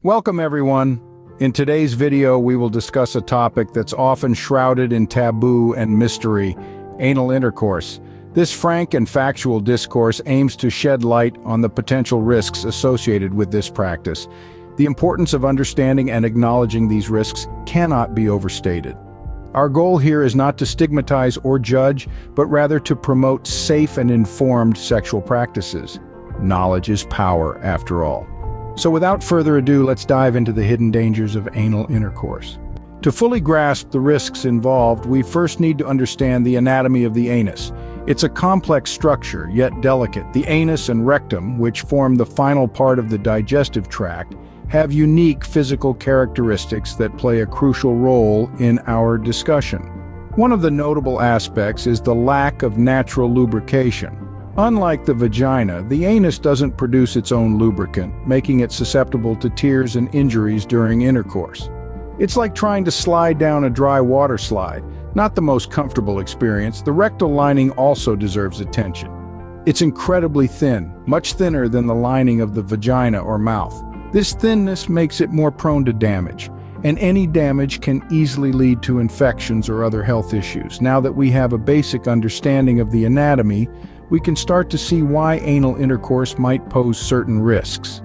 Welcome everyone. In today's video, we will discuss a topic that's often shrouded in taboo and mystery: anal intercourse. This frank and factual discourse aims to shed light on the potential risks associated with this practice. The importance of understanding and acknowledging these risks cannot be overstated. Our goal here is not to stigmatize or judge, but rather to promote safe and informed sexual practices. Knowledge is power, after all. So without further ado, let's dive into the hidden dangers of anal intercourse. To fully grasp the risks involved, we first need to understand the anatomy of the anus. It's a complex structure, yet delicate. The anus and rectum, which form the final part of the digestive tract, have unique physical characteristics that play a crucial role in our discussion. One of the notable aspects is the lack of natural lubrication. Unlike the vagina, the anus doesn't produce its own lubricant, making it susceptible to tears and injuries during intercourse. It's like trying to slide down a dry water slide. Not the most comfortable experience. The rectal lining also deserves attention. It's incredibly thin, much thinner than the lining of the vagina or mouth. This thinness makes it more prone to damage, and any damage can easily lead to infections or other health issues. Now that we have a basic understanding of the anatomy, we can start to see why anal intercourse might pose certain risks.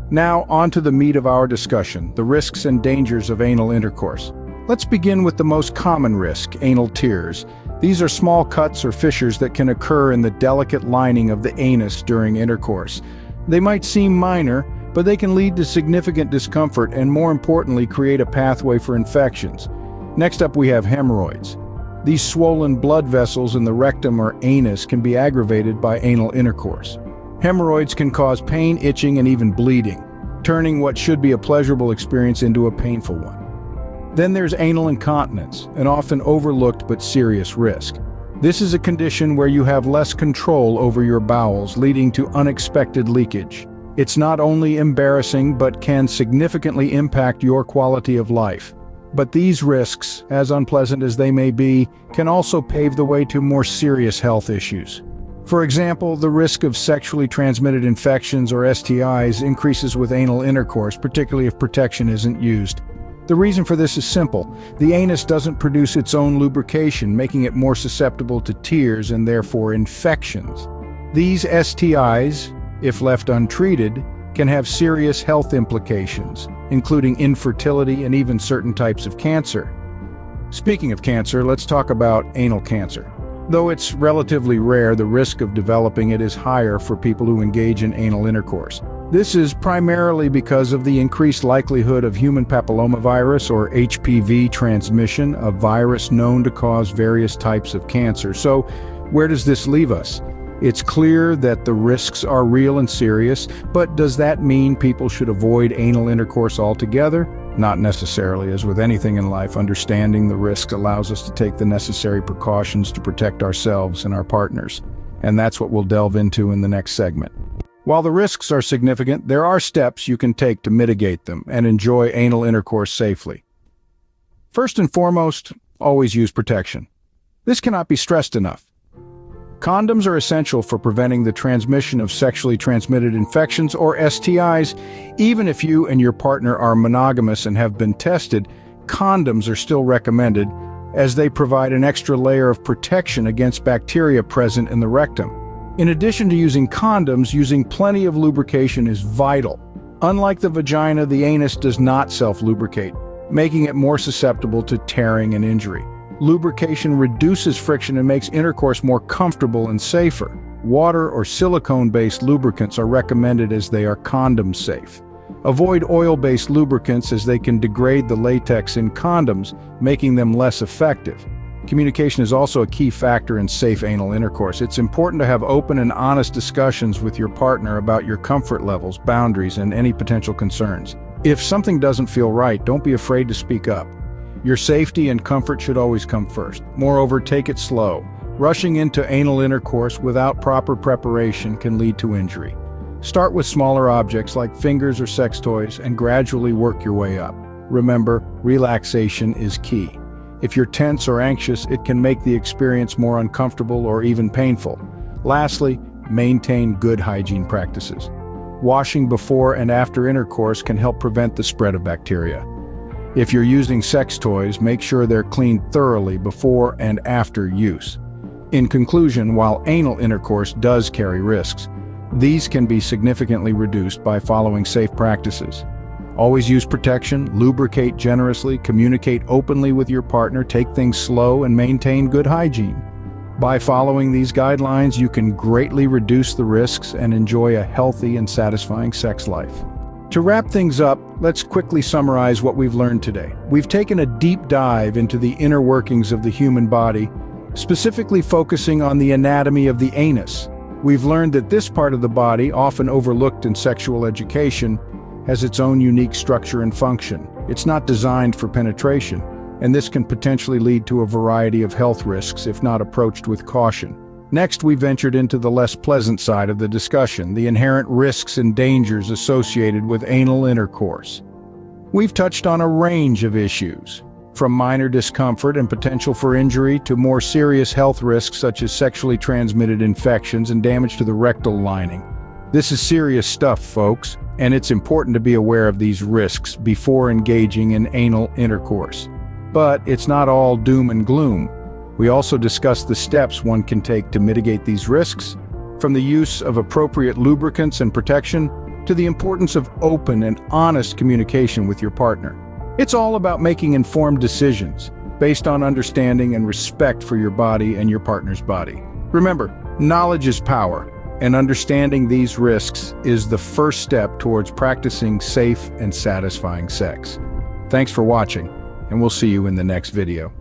Now, on to the meat of our discussion, the risks and dangers of anal intercourse. Let's begin with the most common risk, anal tears. These are small cuts or fissures that can occur in the delicate lining of the anus during intercourse. They might seem minor, but they can lead to significant discomfort and, more importantly, create a pathway for infections. Next up, we have hemorrhoids. These swollen blood vessels in the rectum or anus can be aggravated by anal intercourse. Hemorrhoids can cause pain, itching, and even bleeding, turning what should be a pleasurable experience into a painful one. Then there's anal incontinence, an often overlooked but serious risk. This is a condition where you have less control over your bowels, leading to unexpected leakage. It's not only embarrassing but can significantly impact your quality of life. But these risks, as unpleasant as they may be, can also pave the way to more serious health issues. For example, the risk of sexually transmitted infections or STIs increases with anal intercourse, particularly if protection isn't used. The reason for this is simple. The anus doesn't produce its own lubrication, making it more susceptible to tears and therefore infections. These STIs, if left untreated, can have serious health implications, including infertility and even certain types of cancer. Speaking of cancer, let's talk about anal cancer. Though it's relatively rare, the risk of developing it is higher for people who engage in anal intercourse. This is primarily because of the increased likelihood of human papillomavirus or HPV transmission, a virus known to cause various types of cancer. So, where does this leave us? It's clear that the risks are real and serious, but does that mean people should avoid anal intercourse altogether? Not necessarily. As with anything in life, understanding the risks allows us to take the necessary precautions to protect ourselves and our partners. And that's what we'll delve into in the next segment. While the risks are significant, there are steps you can take to mitigate them and enjoy anal intercourse safely. First and foremost, always use protection. This cannot be stressed enough. Condoms are essential for preventing the transmission of sexually transmitted infections or STIs. Even if you and your partner are monogamous and have been tested, condoms are still recommended as they provide an extra layer of protection against bacteria present in the rectum. In addition to using condoms, using plenty of lubrication is vital. Unlike the vagina, the anus does not self-lubricate, making it more susceptible to tearing and injury. Lubrication reduces friction and makes intercourse more comfortable and safer. Water or silicone-based lubricants are recommended as they are condom safe. Avoid oil-based lubricants as they can degrade the latex in condoms, making them less effective. Communication is also a key factor in safe anal intercourse. It's important to have open and honest discussions with your partner about your comfort levels, boundaries, and any potential concerns. If something doesn't feel right, don't be afraid to speak up. Your safety and comfort should always come first. Moreover, take it slow. Rushing into anal intercourse without proper preparation can lead to injury. Start with smaller objects like fingers or sex toys and gradually work your way up. Remember, relaxation is key. If you're tense or anxious, it can make the experience more uncomfortable or even painful. Lastly, maintain good hygiene practices. washing before and after intercourse can help prevent the spread of bacteria. If you're using sex toys, make sure they're cleaned thoroughly before and after use. In conclusion, while anal intercourse does carry risks, these can be significantly reduced by following safe practices. Always use protection, lubricate generously, communicate openly with your partner, take things slow, and maintain good hygiene. By following these guidelines, you can greatly reduce the risks and enjoy a healthy and satisfying sex life. To wrap things up, let's quickly summarize what we've learned today. We've taken a deep dive into the inner workings of the human body, specifically focusing on the anatomy of the anus. We've learned that this part of the body, often overlooked in sexual education, has its own unique structure and function. It's not designed for penetration, and this can potentially lead to a variety of health risks if not approached with caution. Next, we ventured into the less pleasant side of the discussion, the inherent risks and dangers associated with anal intercourse. We've touched on a range of issues, from minor discomfort and potential for injury to more serious health risks such as sexually transmitted infections and damage to the rectal lining. This is serious stuff, folks, and it's important to be aware of these risks before engaging in anal intercourse. But it's not all doom and gloom. We also discussed the steps one can take to mitigate these risks, from the use of appropriate lubricants and protection to the importance of open and honest communication with your partner. It's all about making informed decisions based on understanding and respect for your body and your partner's body. Remember, knowledge is power, and understanding these risks is the first step towards practicing safe and satisfying sex. Thanks for watching, and we'll see you in the next video.